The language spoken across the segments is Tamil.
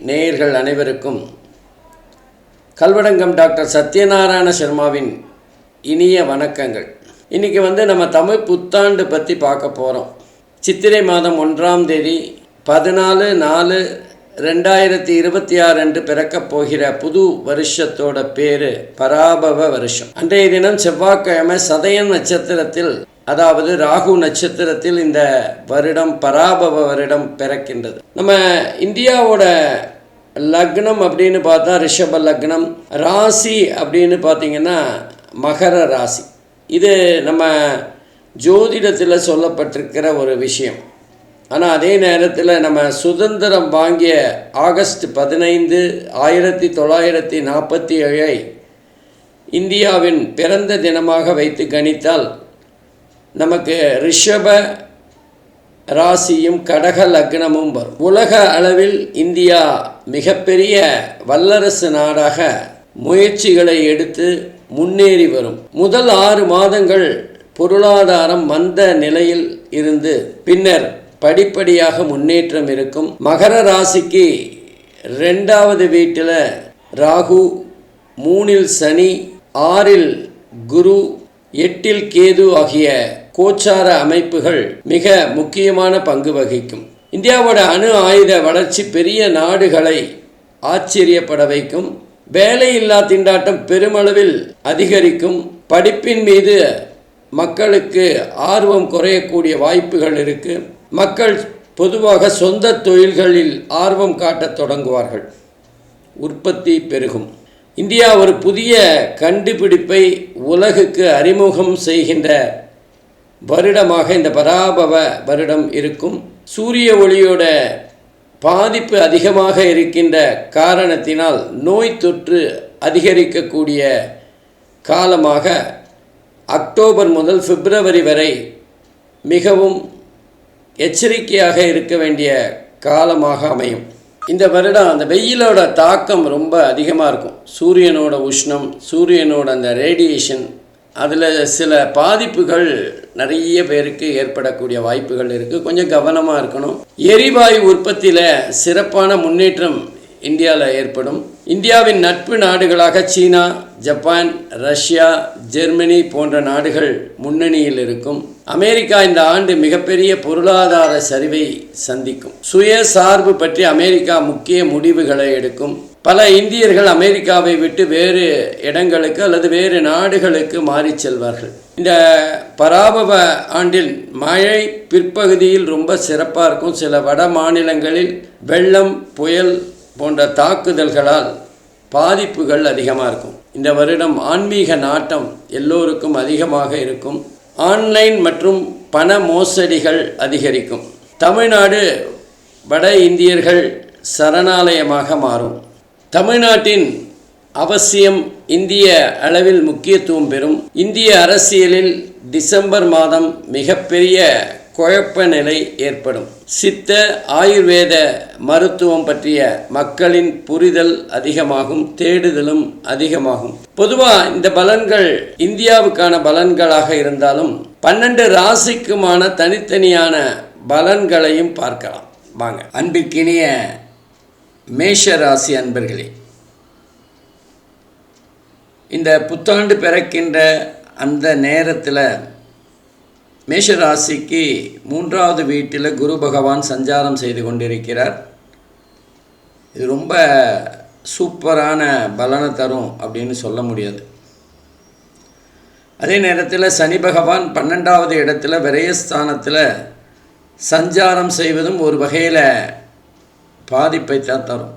நேயர்கள் அனைவருக்கும் கல்வடங்கம் டாக்டர் சத்யநாராயண சர்மாவின் இனிய வணக்கங்கள். இன்றைக்கி நம்ம தமிழ் புத்தாண்டு பற்றி பார்க்க போகிறோம். சித்திரை மாதம் 1ஆம் தேதி 14/4/2026 அன்று பிறக்கப் போகிற புது வருஷத்தோட பேர் பராபவ வருஷம். அன்றைய தினம் செவ்வாய்க்கிழமை சதயன் நட்சத்திரத்தில், அதாவது ராகு நட்சத்திரத்தில் இந்த வருடம் பராபவ வருடம் பிறக்கின்றது. நம்ம இந்தியாவோட லக்னம் அப்படின்னு பார்த்தா ரிஷப லக்னம், ராசி அப்படின்னு பார்த்திங்கன்னா மகர ராசி. இது நம்ம ஜோதிடத்தில் சொல்லப்பட்டிருக்கிற ஒரு விஷயம். ஆனால் அதே நேரத்தில் நம்ம சுதந்திரம் வாங்கிய ஆகஸ்ட் 15, 1947 இந்தியாவின் பிறந்த தினமாக வைத்து கணித்தால் நமக்கு ரிஷப ராசியும் கடக லக்னமும் வரும். உலக அளவில் இந்தியா மிகப்பெரிய வல்லரசு நாடாக முயற்சிகளை எடுத்து முன்னேறி வரும். முதல் 6 மாதங்கள் பொருளாதாரம் மந்த நிலையில் இருந்து பின்னர் படிப்படியாக முன்னேற்றம் இருக்கும். மகர ராசிக்கு 2வது வீட்டில் ராகு, 3இல் சனி, 6இல் குரு, 8இல் கேது ஆகிய கோச்சார அமைப்புகள் மிக முக்கியமான பங்கு வகிக்கும். இந்தியாவோட அணு ஆயுத வளர்ச்சி பெரிய நாடுகளை ஆச்சரியப்பட வைக்கும். வேலையில்லா திண்டாட்டம் பெருமளவில் அதிகரிக்கும். படிப்பின் மீது மக்களுக்கு ஆர்வம் குறையக்கூடிய வாய்ப்புகள் இருக்கு. மக்கள் பொதுவாக சொந்த தொழில்களில் ஆர்வம் காட்டத் தொடங்குவார்கள். உற்பத்தி பெருகும். இந்தியா ஒரு புதிய கண்டுபிடிப்பை உலகுக்கு அறிமுகம் செய்கின்ற வருடமாக இந்த பராபவ வருடம் இருக்கும். சூரிய ஒளியோட பாதிப்பு அதிகமாக இருக்கின்ற காரணத்தினால் நோய் தொற்று அதிகரிக்கக்கூடிய காலமாக அக்டோபர் முதல் பிப்ரவரி வரை மிகவும் எச்சரிக்கையாக இருக்க வேண்டிய காலமாக அமையும். இந்த வருடம் அந்த வெயிலோட தாக்கம் ரொம்ப அதிகமாக இருக்கும். சூரியனோட உஷ்ணம், சூரியனோட அந்த ரேடியேஷன், அதில் சில பாதிப்புகள் நிறைய பேருக்கு ஏற்படக்கூடிய வாய்ப்புகள் இருக்குது. கொஞ்சம் கவனமாக இருக்கணும். எரிவாயு உற்பத்தியில் சிறப்பான முன்னேற்றம் இந்தியாவில் ஏற்படும். இந்தியாவின் நட்பு நாடுகளாக சீனா, ஜப்பான், ரஷ்யா, ஜெர்மனி போன்ற நாடுகள் முன்னணியில் இருக்கும். அமெரிக்கா இந்த ஆண்டு மிகப்பெரிய பொருளாதார சரிவை சந்திக்கும். சுயசார்பு பற்றி அமெரிக்கா முக்கிய முடிவுகளை எடுக்கும். பல இந்தியர்கள் அமெரிக்காவை விட்டு வேறு இடங்களுக்கு அல்லது வேறு நாடுகளுக்கு மாறி செல்வார்கள். இந்த பராபவ ஆண்டில் மழை பிற்பகுதியில் ரொம்ப சிறப்பாக இருக்கும். சில வட மாநிலங்களில் வெள்ளம், புயல் போன்ற தாக்குதல்களால் பாதிப்புகள் அதிகமாக இருக்கும். இந்த வருடம் ஆன்மீக நாட்டம் எல்லோருக்கும் அதிகமாக இருக்கும். ஆன்லைன் மற்றும் பண மோசடிகள் அதிகரிக்கும். தமிழ்நாடு வட இந்தியர்கள் சரணாலயமாக மாறும். தமிழ்நாட்டின் அவசியம் இந்திய அளவில் முக்கியத்துவம் பெறும். இந்திய அரசியலில் டிசம்பர் மாதம் மிகப்பெரிய குழப்ப நிலை ஏற்படும். சித்த ஆயுர்வேத மருத்துவம் பற்றிய மக்களின் புரிதல் அதிகமாகும், தேடுதலும் அதிகமாகும். பொதுவாக இந்த பலன்கள் இந்தியாவுக்கான பலன்களாக இருந்தாலும் 12 ராசிக்குமான தனித்தனியான பலன்களையும் பார்க்கலாம். வாங்க. அன்பிற்கினிய மேஷ ராசி அன்பர்களே, இந்த புத்தாண்டு பிறக்கின்ற அந்த நேரத்தில் மேஷராசிக்கு 3வது வீட்டில் குரு பகவான் சஞ்சாரம் செய்து கொண்டிருக்கிறார். இது ரொம்ப சூப்பரான பலனை தரும் அப்படின்னு சொல்ல முடியாது. அதே நேரத்தில் சனி பகவான் 12வது இடத்துல விரயஸ்தானத்தில் சஞ்சாரம் செய்வதும் ஒரு வகையில் பாதிப்பை தான் தரும்.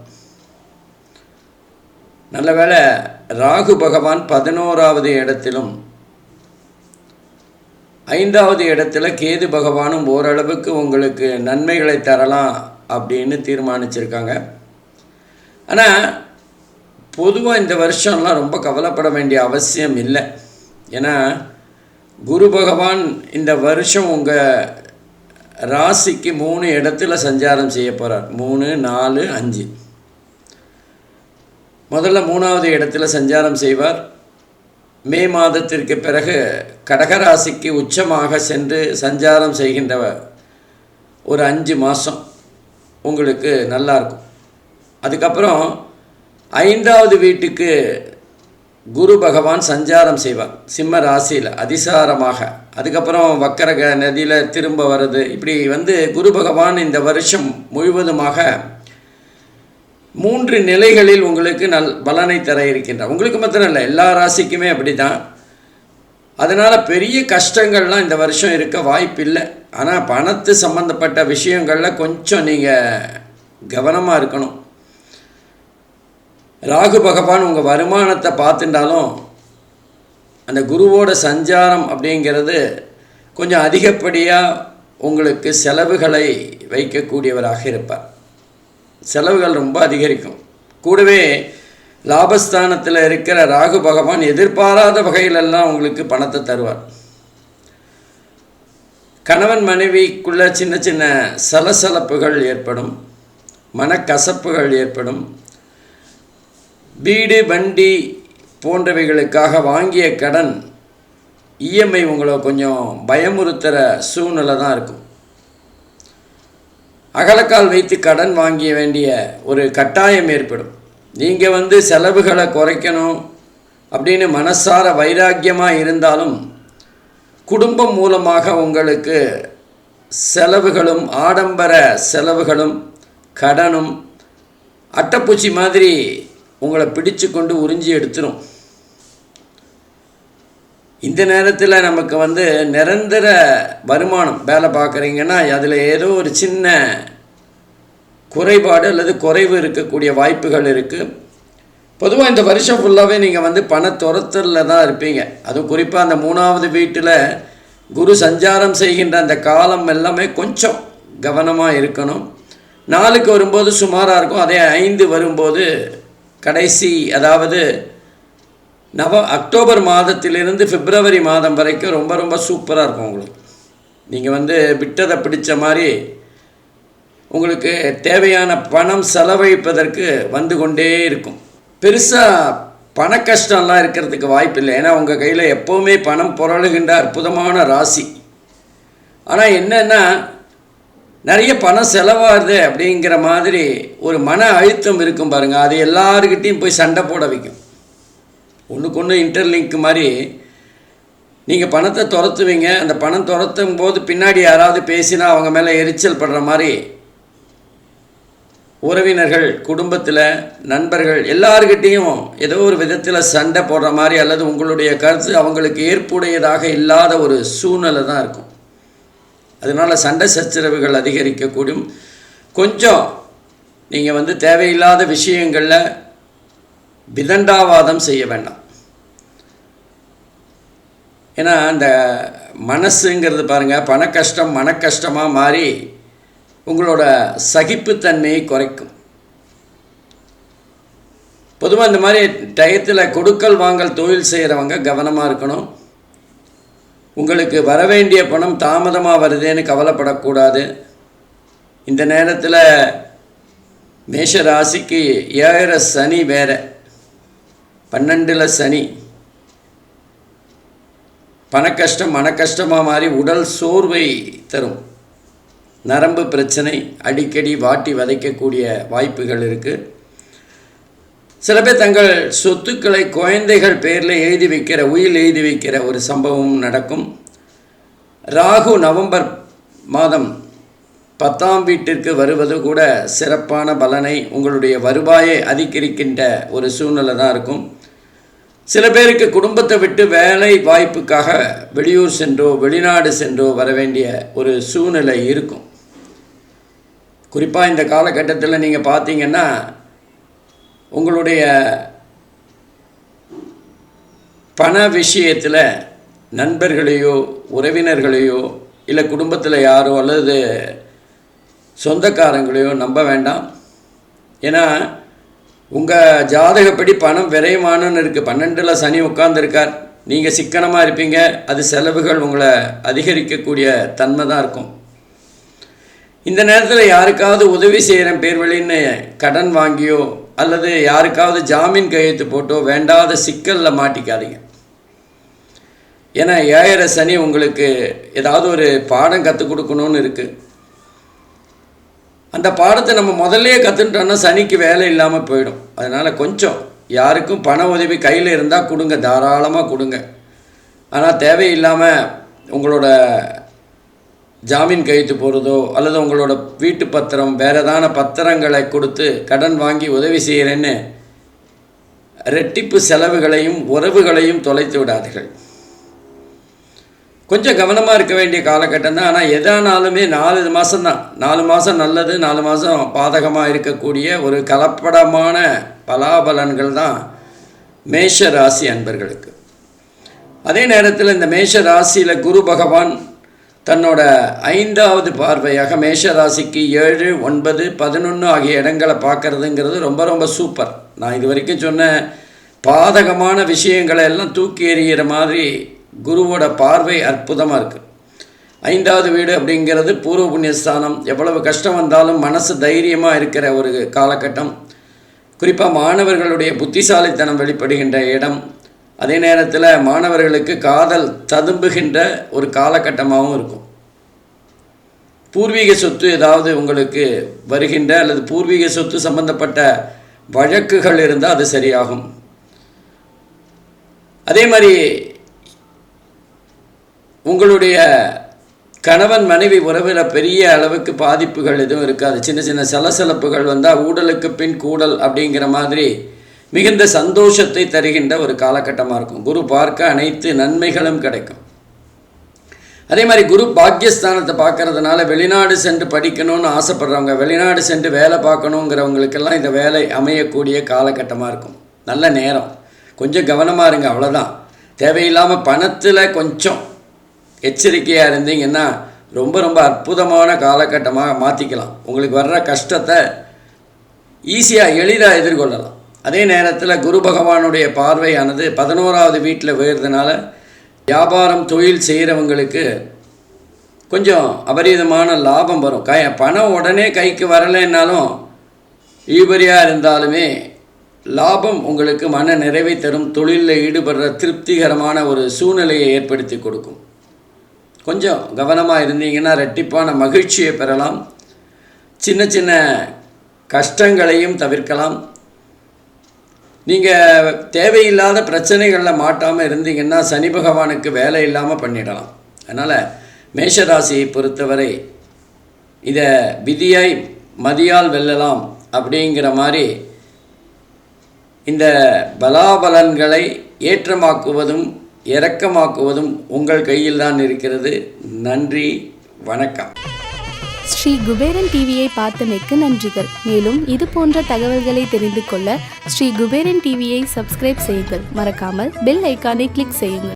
நல்ல வேளை ராகு பகவான் 11வது இடத்திலும் 5வது இடத்துல கேது பகவானும் ஓரளவுக்கு உங்களுக்கு நன்மைகளை தரலாம் அப்படின்னு தீர்மானிச்சிருக்காங்க. ஆனால் பொதுவாக இந்த வருஷம்லாம் ரொம்ப கவலைப்பட வேண்டிய அவசியம் இல்லை. ஏன்னா குரு பகவான் இந்த வருஷம் உங்கள் ராசிக்கு 3 இடத்துல சஞ்சாரம் செய்ய போகிறார். 3, 4, 5. முதல்ல 3வது இடத்துல சஞ்சாரம் செய்வார். மே மாதத்திற்கு பிறகு கடகராசிக்கு உச்சமாக சென்று சஞ்சாரம் செய்கின்ற ஒரு 5 மாதம் உங்களுக்கு நல்லாயிருக்கும். அதுக்கப்புறம் 5வது வீட்டுக்கு குரு பகவான் சஞ்சாரம் செய்வார் சிம்ம ராசியில் அதிசாரமாக. அதுக்கப்புறம் வக்கரக நதியில் திரும்ப வருது. இப்படி குரு பகவான் இந்த வருஷம் முழுவதுமாக 3 நிலைகளில் உங்களுக்கு பலனை தர இருக்கின்றார். உங்களுக்கு மாத்திரம் இல்லை, எல்லா ராசிக்குமே அப்படி தான். அதனால் பெரிய கஷ்டங்கள்லாம் இந்த வருஷம் இருக்க வாய்ப்பில்லை. ஆனால் பணத்து சம்பந்தப்பட்ட விஷயங்களில் கொஞ்சம் நீங்கள் கவனமாக இருக்கணும். ராகு பகவான் உங்கள் வருமானத்தை பார்த்துட்டாலும் அந்த குருவோட சஞ்சாரம் அப்படிங்கிறது கொஞ்சம் அதிகப்படியாக உங்களுக்கு செலவுகளை வைக்கக்கூடியவராக இருப்பார். செலவுகள் ரொம்ப அதிகரிக்கும். கூடவே லாபஸ்தானத்தில் இருக்கிற ராகு பகவான் எதிர்பாராத வகையிலெல்லாம் உங்களுக்கு பணத்தை தருவார். கணவன் மனைவிக்குள்ள சின்ன சின்ன சலசலப்புகள் ஏற்படும், மனக்கசப்புகள் ஏற்படும். வீடு வண்டி போன்றவைகளுக்காக வாங்கிய கடன் இஎம்ஐ உங்களை கொஞ்சம் பயமுறுத்துகிற சூழ்நிலை தான் இருக்கும். அகலக்கால் வைத்து கடன் வாங்கிய வேண்டிய ஒரு கட்டாயம் ஏற்படும். நீங்கள் செலவுகளை குறைக்கணும் அப்படின்னு மனசார வைராக்கியமாக இருந்தாலும் குடும்பம் மூலமாக உங்களுக்கு செலவுகளும் ஆடம்பர செலவுகளும் கடனும் அட்டைப்பூச்சி மாதிரி உங்களை பிடிச்சு கொண்டு உறிஞ்சி எடுத்துரும். இந்த நேரத்தில் நமக்கு நிரந்தர வருமானம் வேலை பார்க்குறீங்கன்னா அதில் ஏதோ ஒரு சின்ன குறைபாடு அல்லது குறைவு இருக்கக்கூடிய வாய்ப்புகள் இருக்குது. பொதுவாக இந்த வருஷம் ஃபுல்லாகவே நீங்கள் பணத்துரத்தலில் தான் இருப்பீங்க. அதுவும் குறிப்பாக அந்த 3வது வீட்டில் குரு சஞ்சாரம் செய்கின்ற அந்த காலம் எல்லாமே கொஞ்சம் கவனமாக இருக்கணும். 4க்கு வரும்போது சுமாராக இருக்கும். அதே 5 வரும்போது கடைசி, அதாவது அக்டோபர் மாதத்திலிருந்து பிப்ரவரி மாதம் வரைக்கும் ரொம்ப ரொம்ப சூப்பராக இருக்கும் உங்களுக்கு. நீங்கள் விட்டதை பிடிச்ச மாதிரி உங்களுக்கு தேவையான பணம் செலவழிப்பதற்கு வந்து கொண்டே இருக்கும். பெருசாக பண கஷ்டம்லாம் இருக்கிறதுக்கு வாய்ப்பில்லை. ஏன்னா உங்கள் கையில் எப்போவுமே பணம் புரளுகின்ற அற்புதமான ராசி. ஆனால் என்னென்னா நிறைய பணம் செலவாகுது அப்படிங்கிற மாதிரி ஒரு மன அழுத்தம் இருக்கும் பாருங்கள். அது எல்லாருக்கிட்டையும் போய் சண்டை போட வைக்கும். ஒன்றுக்கு ஒன்று இன்டர்லிங்க் மாதிரி நீங்கள் பணத்தை துரத்துவீங்க. அந்த பணம் துரத்தும் போது பின்னாடி யாராவது பேசினா அவங்க மேலே எரிச்சல் படுற மாதிரி உறவினர்கள், குடும்பத்தில் நண்பர்கள் எல்லாருக்கிட்டேயும் ஏதோ ஒரு விதத்தில் சண்டை போடுற மாதிரி அல்லது உங்களுடைய கருத்து அவங்களுக்கு ஏற்புடையதாக இல்லாத ஒரு சூழ்நிலை தான் இருக்கும். அதனால் சண்டை சச்சரவுகள் அதிகரிக்கக்கூடும். கொஞ்சம் நீங்கள் தேவையில்லாத விஷயங்களில் விதண்டாவாதம் செய்ய வேண்டாம். ஏன்னா அந்த மனசுங்கிறது பாருங்கள், பண கஷ்டம் மன கஷ்டமாக மாறி உங்களோட சகிப்புத்தன்மையை குறைக்கும். பொதுவாக இந்த மாதிரி டயத்தில் கொடுக்கல் வாங்கல் தொழில் செய்கிறவங்க கவனமாக இருக்கணும். உங்களுக்கு வரவேண்டிய பணம் தாமதமாக வருதேன்னு கவலைப்படக்கூடாது. இந்த நேரத்தில் மேஷ ராசிக்கு 7 சனி வேறு, 12ல் சனி. பணக்கஷ்டம் மனக்கஷ்டமாக மாறி உடல் சோர்வை தரும். நரம்பு பிரச்சனை அடிக்கடி வாட்டி வதைக்கக்கூடிய வாய்ப்புகள் இருக்குது. சில பேர் தங்கள் சொத்துக்களை குழந்தைகள் பேரில் எழுதி வைக்கிற, உயில் எழுதி வைக்கிற ஒரு சம்பவம் நடக்கும். ராகு நவம்பர் மாதம் 10ஆம் வீட்டிற்கு வருவது கூட சிறப்பான பலனை, உங்களுடைய வருவாயை அதிகரிக்கின்ற ஒரு சூழ்நிலை தான் இருக்கும். சில பேருக்கு குடும்பத்தை விட்டு வேலை வாய்ப்புக்காக வெளியூர் சென்றோ வெளிநாடு சென்றோ வர வேண்டிய ஒரு சூழ்நிலை இருக்கும். குறிப்பாக இந்த காலகட்டத்தில் நீங்கள் பார்த்தீங்கன்னா உங்களுடைய பண விஷயத்தில் நண்பர்களையோ உறவினர்களையோ இல்லை குடும்பத்தில் யாரோ அல்லது சொந்தக்காரங்களையோ நம்ப வேண்டாம். ஏன்னா உங்கள் ஜாதகப்படி பணம் விரயமானன்னு இருக்குது. 12ல் சனி உட்கார்ந்துருக்கார். நீங்கள் சிக்கனமாக இருப்பீங்க. அது செலவுகள் உங்களை அதிகரிக்கக்கூடிய தன்மை தான் இருக்கும். இந்த நேரத்தில் யாருக்காவது உதவி செய்கிறேன் பேர் வழின்னு கடன் வாங்கியோ அல்லது யாருக்காவது ஜாமீன் கையெழுத்து போட்டோ வேண்டாத சிக்கலில் மாட்டிக்காதீங்க. ஏன்னா 7 சனி உங்களுக்கு ஏதாவது ஒரு பாடம் கற்றுக் கொடுக்கணும்னு இருக்குது. அந்த பாடத்தை நம்ம முதல்லையே கற்றுட்டோன்னா சனிக்கு வேலை இல்லாமல் போயிடும். அதனால் கொஞ்சம் யாருக்கும் பண உதவி கையில் இருந்தால் கொடுங்க, தாராளமாக கொடுங்க. ஆனால் தேவையில்லாமல் உங்களோட ஜாமீன் கையெழுத்து போகிறதோ அல்லது உங்களோட வீட்டு பத்திரம் வேறு ஏதான பத்திரங்களை கொடுத்து கடன் வாங்கி உதவி செய்கிறேன்னு ரெட்டிப்பு செலவுகளையும் உறவுகளையும் தொலைத்து விடாதீர்கள். கொஞ்சம் கவனமாக இருக்க வேண்டிய காலகட்டம் தான். ஆனால் எதானாலுமே 4 மாதம்தான். 4 மாதம் நல்லது, 4 மாதம் பாதகமாக இருக்கக்கூடிய ஒரு கலப்படமான பலாபலன்கள் தான் மேஷ ராசி அன்பர்களுக்கு. அதே நேரத்தில் இந்த மேஷ ராசியில் குரு பகவான் தன்னோட 5வது பார்வையாக மேஷ ராசிக்கு 7, 9, 11 ஆகிய இடங்களை பார்க்குறதுங்கிறது ரொம்ப ரொம்ப சூப்பர். நான் இது வரைக்கும் சொன்ன பாதகமான விஷயங்களை எல்லாம் தூக்கி எறிகிற மாதிரி குருவோட பார்வை அற்புதமாக இருக்குது. 5வது வீடு அப்படிங்கிறது பூர்வ புண்ணியஸ்தானம். எவ்வளவு கஷ்டம் வந்தாலும் மனசு தைரியமாக இருக்கிற ஒரு காலகட்டம். குறிப்பாக மாணவர்களுடைய புத்திசாலித்தனம் வெளிப்படுகின்ற இடம். அதே நேரத்தில் மாணவர்களுக்கு காதல் ததும்புகின்ற ஒரு காலகட்டமாகவும் இருக்கும். பூர்வீக சொத்து ஏதாவது உங்களுக்கு வருகின்ற அல்லது பூர்வீக சொத்து சம்பந்தப்பட்ட வழக்குகள் இருந்தால் அது சரியாகும். அதே மாதிரி உங்களுடைய கணவன் மனைவி உறவில் பெரிய அளவுக்கு பாதிப்புகள் எதுவும் இருக்காது. சின்ன சின்ன சலசலப்புகள் வந்தால் ஊடலுக்கு பின் கூடல் அப்படிங்கிற மாதிரி மிகுந்த சந்தோஷத்தை தருகின்ற ஒரு காலகட்டமாக இருக்கும். குரு பார்க்க அனைத்து நன்மைகளும் கிடைக்கும். அதே மாதிரி குரு பாக்கியஸ்தானத்தை பார்க்கறதுனால வெளிநாடு சென்று படிக்கணும்னு ஆசைப்படுறவங்க, வெளிநாடு சென்று வேலை பார்க்கணுங்கிறவங்களுக்கெல்லாம் இந்த வேலை அமையக்கூடிய காலகட்டமாக இருக்கும். நல்ல நேரம். கொஞ்சம் கவனமாக இருங்க, அவ்வளோதான். தேவையில்லாமல் பணத்தில் கொஞ்சம் எச்சரிக்கையாக இருந்தீங்கன்னா ரொம்ப ரொம்ப அற்புதமான காலகட்டமாக மாற்றிக்கலாம். உங்களுக்கு வர்ற கஷ்டத்தை ஈஸியாக எளிதாக எதிர்கொள்ளலாம். அதே நேரத்தில் குரு பகவானுடைய பார்வையானது 11வது வீட்டில் உயர்றதுனால வியாபாரம் தொழில் செய்கிறவங்களுக்கு கொஞ்சம் அபரீதமான லாபம் வரும். பணம் உடனே கைக்கு வரலைன்னாலும் ஈபரியாக இருந்தாலுமே லாபம் உங்களுக்கு மன நிறைவை தரும். தொழிலில் ஈடுபடுற திருப்திகரமான ஒரு சூழ்நிலையை ஏற்படுத்தி கொடுக்கும். கொஞ்சம் கவனமாக இருந்தீங்கன்னா ரெட்டிப்பான மகிழ்ச்சியை பெறலாம். சின்ன சின்ன கஷ்டங்களையும் தவிர்க்கலாம். நீங்கள் தேவையில்லாத பிரச்சனைகளில் மாட்டாமல் இருந்தீங்கன்னா சனி பகவானுக்கு வேலை இல்லாமல் பண்ணிடலாம். அதனால் மேஷராசியை பொறுத்தவரை இதை விதியாய் மதியால் வெல்லலாம் அப்படிங்கிற மாதிரி இந்த பலாபலன்களை ஏற்றமாக்குவதும் இரக்கமாக்குவதும் உங்கள் கையில் தான் இருக்கிறது. நன்றி, வணக்கம். ஸ்ரீ குபேரன் டிவியை பார்த்தமைக்கு நன்றிகள். மேலும் இது போன்ற தகவல்களை தெரிந்து கொள்ள ஸ்ரீ குபேரன் டிவியை சப்ஸ்கிரைப் செய்யுங்கள். மறக்காமல் பெல் ஐக்கானை கிளிக் செய்யுங்கள்.